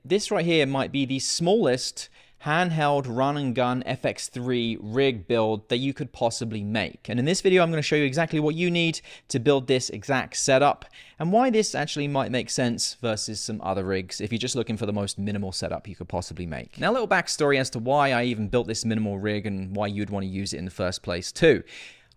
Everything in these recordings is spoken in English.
This right here might be the smallest handheld run and gun FX3 rig build that you could possibly make. And in this video, I'm going to show you exactly what you need to build this exact setup and why this actually might make sense versus some other rigs if you're just looking for the most minimal setup you could possibly make. Now, a little backstory as to why I even built this minimal rig and why you'd want to use it in the first place too.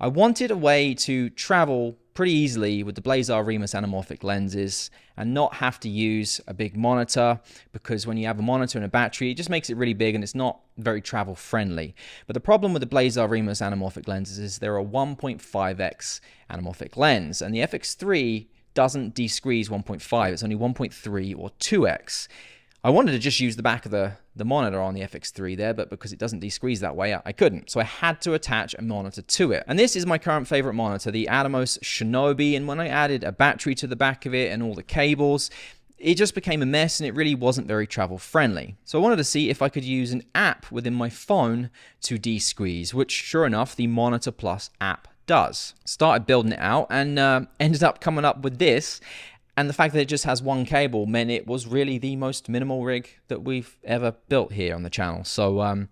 I wanted a way to travel pretty easily with the Blazar Remus anamorphic lenses and not have to use a big monitor, because when you have a monitor and a battery, it just makes it really big and it's not very travel friendly. But the problem with the Blazar Remus anamorphic lenses is they're a 1.5x anamorphic lens, and the FX3 doesn't desqueeze 1.5, it's only 1.3 or 2x. I wanted to just use the back of the monitor on the FX3 there, but because it doesn't desqueeze that way, I couldn't. So I had to attach a monitor to it. And this is my current favorite monitor, the Atomos Shinobi. And when I added a battery to the back of it and all the cables, it just became a mess and it really wasn't very travel friendly. So I wanted to see if I could use an app within my phone to desqueeze, which sure enough, the Monitor Plus app does. Started building it out and ended up coming up with this. And the fact that it just has one cable meant it was really the most minimal rig that we've ever built here on the channel. So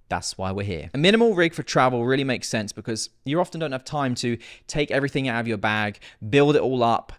that's why we're here. A minimal rig for travel really makes sense because you often don't have time to take everything out of your bag, build it all up,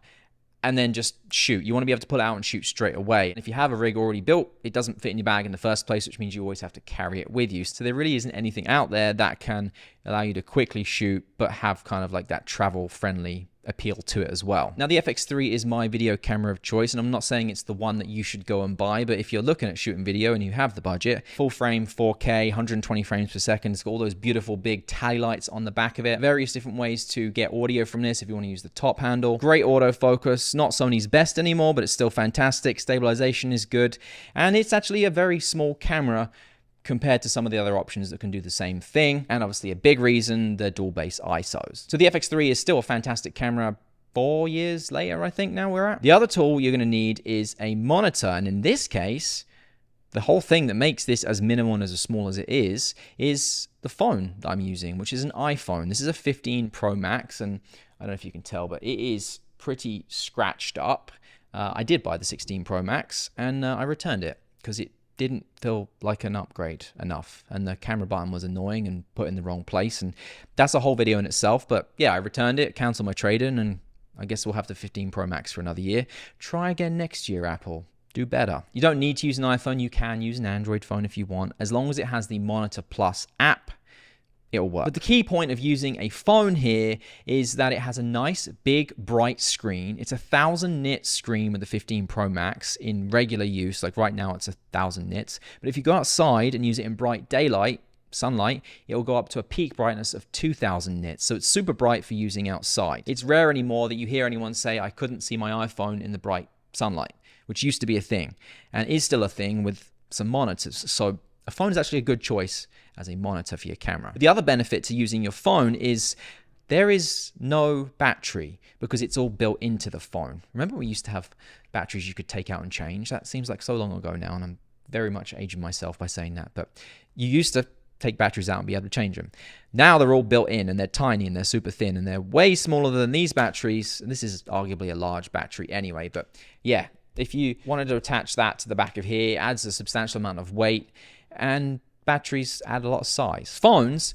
and then just shoot. You want to be able to pull it out and shoot straight away. And if you have a rig already built, it doesn't fit in your bag in the first place, which means you always have to carry it with you. So there really isn't anything out there that can allow you to quickly shoot, but have kind of like that travel-friendly appeal to it as well. Now, the FX3 is my video camera of choice, and I'm not saying it's the one that you should go and buy, but if you're looking at shooting video and you have the budget, full frame, 4K, 120 frames per second, it's got all those beautiful big tally lights on the back of it, various different ways to get audio from this if you want to use the top handle. Great autofocus, not Sony's best anymore, but it's still fantastic. Stabilization is good, and it's actually a very small camera compared to some of the other options that can do the same thing. And obviously a big reason, the dual base ISOs. So the FX3 is still a fantastic camera 4 years later, I think now we're at. The other tool you're gonna need is a monitor. And in this case, the whole thing that makes this as minimal and as small as it is the phone that I'm using, which is an iPhone. This is a 15 Pro Max, and I don't know if you can tell, but it is pretty scratched up. I did buy the 16 Pro Max, and I returned it because it didn't feel like an upgrade enough, and the camera button was annoying and put in the wrong place, and that's a whole video in itself. But yeah, I returned it, canceled my trade-in, and I guess we'll have the 15 Pro Max for another year. Try again next year, Apple. Do better. You don't need to use an iPhone. You can use an Android phone if you want. As long as it has the Monitor Plus app, it'll work. But the key point of using a phone here is that it has a nice, big, bright screen. It's a 1000 nit screen with the 15 Pro Max in regular use. Like right now, it's 1000 nits. But if you go outside and use it in bright daylight, sunlight, it will go up to a peak brightness of 2000 nits. So it's super bright for using outside. It's rare anymore that you hear anyone say, I couldn't see my iPhone in the bright sunlight, which used to be a thing and is still a thing with some monitors. So a phone is actually a good choice as a monitor for your camera. But the other benefit to using your phone is there is no battery because it's all built into the phone. Remember we used to have batteries you could take out and change? That seems like so long ago now, and I'm very much aging myself by saying that. But you used to take batteries out and be able to change them. Now they're all built in, and they're tiny and they're super thin, and they're way smaller than these batteries. And this is arguably a large battery anyway, but yeah, if you wanted to attach that to the back of here, it adds a substantial amount of weight, and batteries add a lot of size. Phones,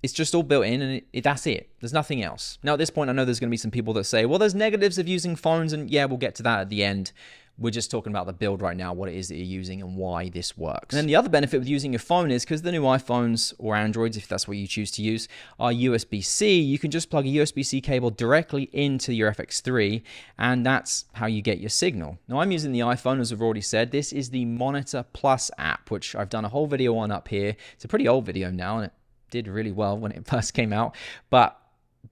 it's just all built in, and that's it. There's nothing else. Now, at this point, I know there's going to be some people that say, well, there's negatives of using phones, and yeah, we'll get to that at the end. We're just talking about the build right now, what it is that you're using and why this works. And then the other benefit with using your phone is because the new iPhones or Androids, if that's what you choose to use, are USB-C. You can just plug a USB-C cable directly into your FX3, and that's how you get your signal. Now, I'm using the iPhone, as I've already said. This is the Monitor Plus app, which I've done a whole video on up here. It's a pretty old video now, and it did really well when it first came out, but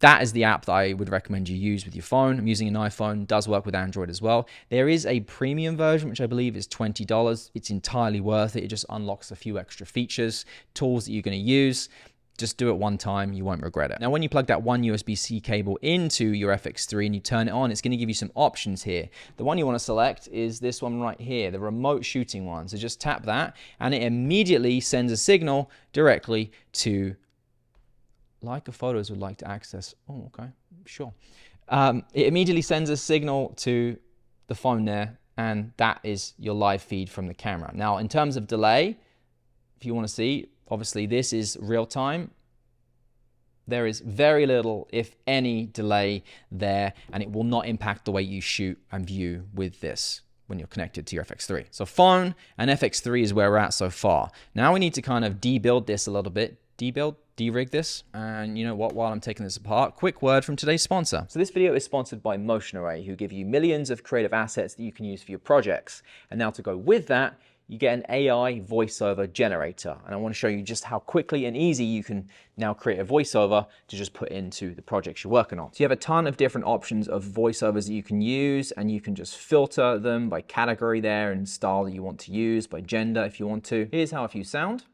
that is the app that I would recommend you use with your phone. I'm using an iPhone, does work with Android as well. There is a premium version, which I believe is $20. It's entirely worth it. It just unlocks a few extra features, tools that you're going to use. Just do it one time, you won't regret it. Now, when you plug that one USB-C cable into your FX3 and you turn it on, it's going to give you some options here. The one you want to select is this one right here, the remote shooting one. So just tap that, and it immediately sends a signal directly to Leica Photos would like to access. Oh, okay, sure. It immediately sends a signal to the phone there, and that is your live feed from the camera. Now, in terms of delay, if you want to see, obviously this is real time. There is very little, if any, delay there, and it will not impact the way you shoot and view with this when you're connected to your FX3. So phone and FX3 is where we're at so far. Now we need to kind of debuild this a little bit. De-rig this. And you know what, while I'm taking this apart, quick word from today's sponsor. So this video is sponsored by Motion Array, who give you millions of creative assets that you can use for your projects. And now to go with that, you get an AI voiceover generator. And I want to show you just how quickly and easy you can now create a voiceover to just put into the projects you're working on. So you have a ton of different options of voiceovers that you can use, and you can just filter them by category there and style that you want to use, by gender if you want to. Here's how a few sound.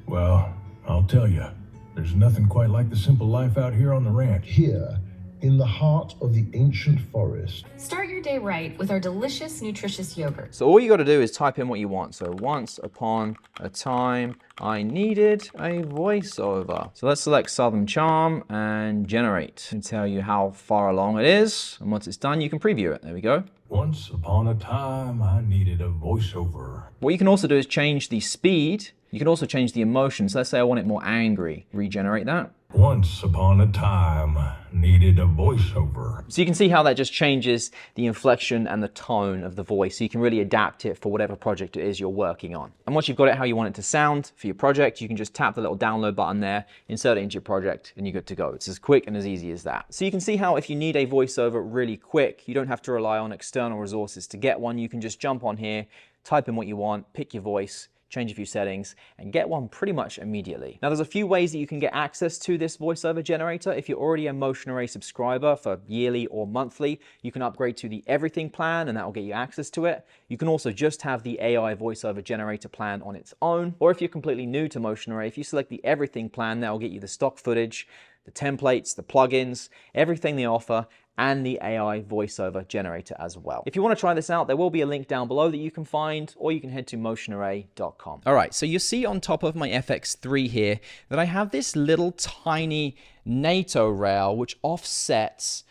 Well, I'll tell you, there's nothing quite like the simple life out here on the ranch. Here, in the heart of the ancient forest. Start your day right with our delicious, nutritious yogurt. So all you got to do is type in what you want. So once upon a time, I needed a voiceover. So let's select Southern Charm and generate. And tell you how far along it is. And once it's done, you can preview it. There we go. Once upon a time, I needed a voiceover. What you can also do is change the speed. You can also change the emotions. Let's say I want it more angry. Regenerate that. Once upon a time, needed a voiceover. So you can see how that just changes the inflection and the tone of the voice. So you can really adapt it for whatever project it is you're working on. And once you've got it how you want it to sound for your project, you can just tap the little download button there, insert it into your project, and you're good to go. It's as quick and as easy as that. So you can see how if you need a voiceover really quick, you don't have to rely on external resources to get one. You can just jump on here, type in what you want, pick your voice, change a few settings, and get one pretty much immediately. Now there's a few ways that you can get access to this voiceover generator. If you're already a Motion Array subscriber for yearly or monthly, you can upgrade to the Everything plan and that will get you access to it. You can also just have the AI voiceover generator plan on its own. Or if you're completely new to Motion Array, if you select the Everything plan, that will get you the stock footage, the templates, the plugins, everything they offer, and the AI voiceover generator as well. If you want to try this out, there will be a link down below that you can find, or you can head to motionarray.com. All right, so you see on top of my FX3 here that I have this little tiny NATO rail which offsets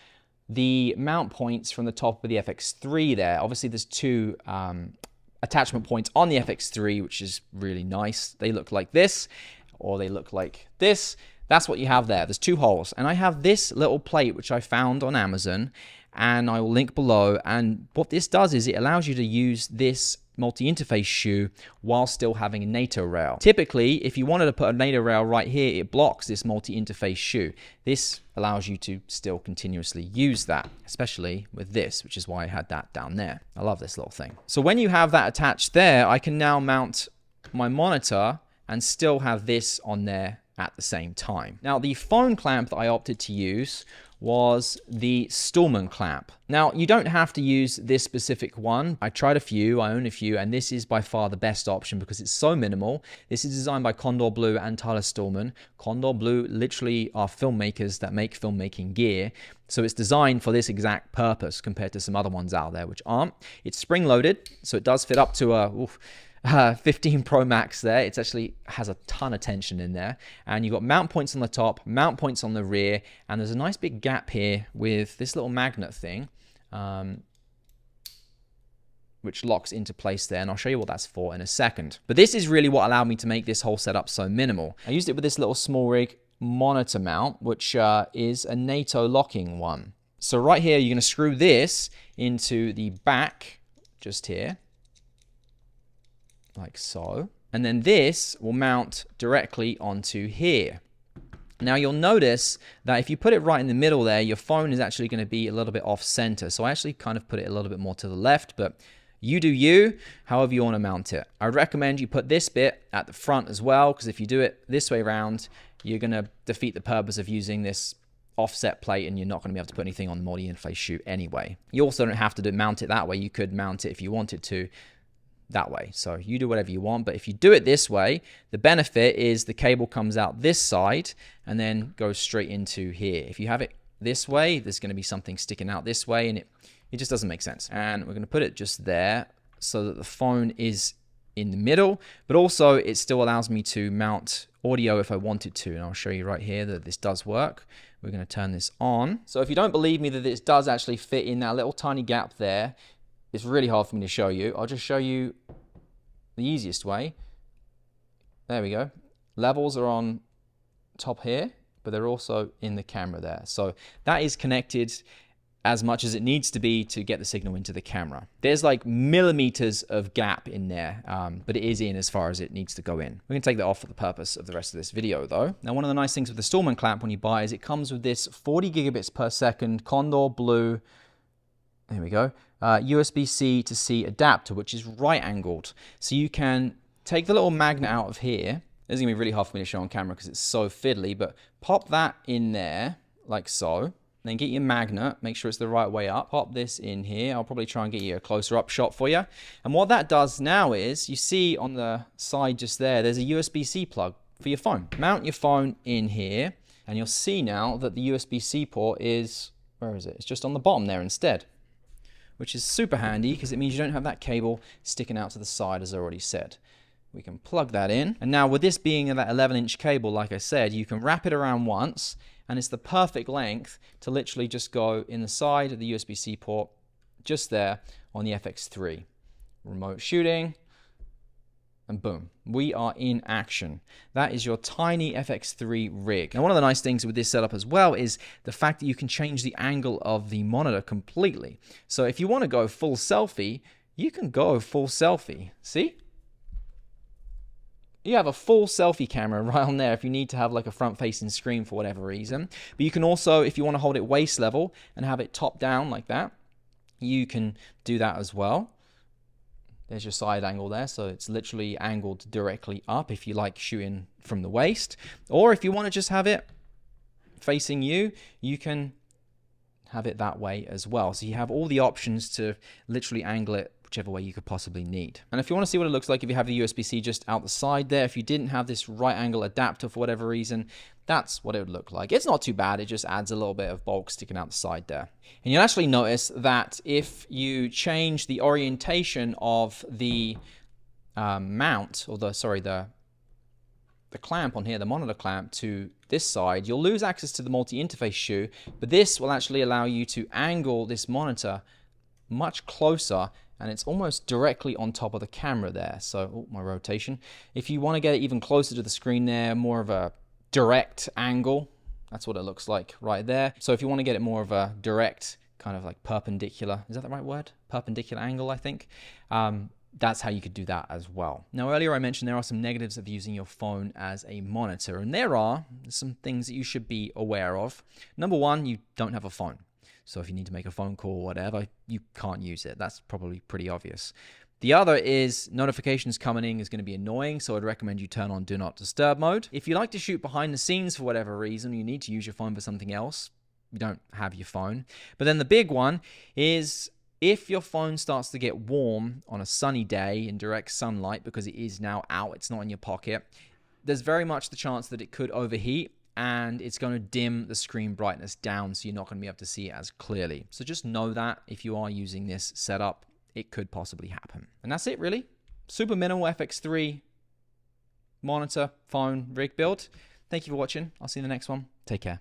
the mount points from the top of the FX3 there. Obviously there's two attachment points on the FX3, which is really nice. They look like this, or they look like this. That's what you have there. There's two holes. And I have this little plate, which I found on Amazon, and I will link below. And what this does is it allows you to use this multi-interface shoe while still having a NATO rail. Typically, if you wanted to put a NATO rail right here, it blocks this multi-interface shoe. This allows you to still continuously use that, especially with this, which is why I had that down there. I love this little thing. So when you have that attached there, I can now mount my monitor and still have this on there at the same time. Now, the phone clamp that I opted to use was the Stallman clamp. Now, you don't have to use this specific one. I tried a few, I own a few, and this is by far the best option because it's so minimal. This is designed by Condor Blue and Tyler Stallman. Condor Blue literally are filmmakers that make filmmaking gear. So it's designed for this exact purpose compared to some other ones out there which aren't. It's spring-loaded, so it does fit up to a 15 Pro Max there. It actually has a ton of tension in there. And you've got mount points on the top, mount points on the rear, and there's a nice big gap here with this little magnet thing, which locks into place there. And I'll show you what that's for in a second. But this is really what allowed me to make this whole setup so minimal. I used it with this little small rig monitor mount, which is a NATO locking one. So right here, you're going to screw this into the back just here, like so. And then this will mount directly onto here. Now you'll notice that if you put it right in the middle there, your phone is actually going to be a little bit off center. So I actually kind of put it a little bit more to the left, but you do you, however you want to mount it. I would recommend you put this bit at the front as well, because if you do it this way around, you're going to defeat the purpose of using this offset plate, and you're not going to be able to put anything on the multi-interface shoe anyway. You also don't have to mount it that way. You could mount it if you wanted to that way. So you do whatever you want, but if you do it this way, the benefit is the cable comes out this side and then goes straight into here. If you have it this way, there's going to be something sticking out this way, and it just doesn't make sense. And we're going to put it just there so that the phone is in the middle, but also it still allows me to mount audio if I wanted to. And I'll show you right here that this does work. We're going to turn this on. So if you don't believe me that this does actually fit in that little tiny gap there, it's really hard for me to show you. I'll just show you the easiest way. There we go. Levels are on top here, but they're also in the camera there. So that is connected as much as it needs to be to get the signal into the camera. There's like millimeters of gap in there, but it is in as far as it needs to go in. We're gonna take that off for the purpose of the rest of this video though. Now, one of the nice things with the Stallman clamp when you buy is it comes with this 40 gigabits per second Condor Blue, there we go, USB-C to C adapter, which is right angled. So you can take the little magnet out of here. This is gonna be really hard for me to show on camera because it's so fiddly, but pop that in there like so. Then get your magnet, make sure it's the right way up. Pop this in here. I'll probably try and get you a closer up shot for you. And what that does now is, you see on the side just there, there's a USB-C plug for your phone. Mount your phone in here, and you'll see now that the USB-C port is, where is it? It's just on the bottom there instead, which is super handy because it means you don't have that cable sticking out to the side, as I already said. We can plug that in. And now with this being that 11-inch cable, like I said, you can wrap it around once, and it's the perfect length to literally just go in the side of the USB-C port, just there on the FX3. Remote shooting, and boom, we are in action. That is your tiny FX3 rig. Now, one of the nice things with this setup as well is the fact that you can change the angle of the monitor completely. So if you want to go full selfie, you can go full selfie. See? You have a full selfie camera right on there if you need to have like a front-facing screen for whatever reason. But you can also, if you want to hold it waist level and have it top down like that, you can do that as well. There's your side angle there, so it's literally angled directly up if you like shooting from the waist. Or if you want to just have it facing you, you can have it that way as well. So you have all the options to literally angle it whichever way you could possibly need. And if you want to see what it looks like if you have the USB-C just out the side there, if you didn't have this right angle adapter for whatever reason, that's what it would look like. It's not too bad, it just adds a little bit of bulk sticking out the side there. And you'll actually notice that if you change the orientation of the mount, or the clamp on here, the monitor clamp, to this side, you'll lose access to the multi-interface shoe, but this will actually allow you to angle this monitor much closer, and it's almost directly on top of the camera there. So, oh, my rotation. If you want to get it even closer to the screen there, more of a direct angle, that's what it looks like right there. So if you want to get it more of a direct, kind of like perpendicular, is that the right word? Perpendicular angle, I think. That's how you could do that as well. Now, earlier I mentioned there are some negatives of using your phone as a monitor, and there are some things that you should be aware of. Number one, you don't have a phone. So if you need to make a phone call or whatever, you can't use it. That's probably pretty obvious. The other is notifications coming in is going to be annoying, so I'd recommend you turn on Do Not Disturb mode. If you like to shoot behind the scenes for whatever reason, you need to use your phone for something else, you don't have your phone. But then the big one is if your phone starts to get warm on a sunny day in direct sunlight, because it is now out, it's not in your pocket, there's very much the chance that it could overheat, and it's going to dim the screen brightness down, so you're not going to be able to see it as clearly. So just know that if you are using this setup, it could possibly happen. And that's it, really. Super minimal FX3 monitor, phone, rig build. Thank you for watching. I'll see you in the next one. Take care.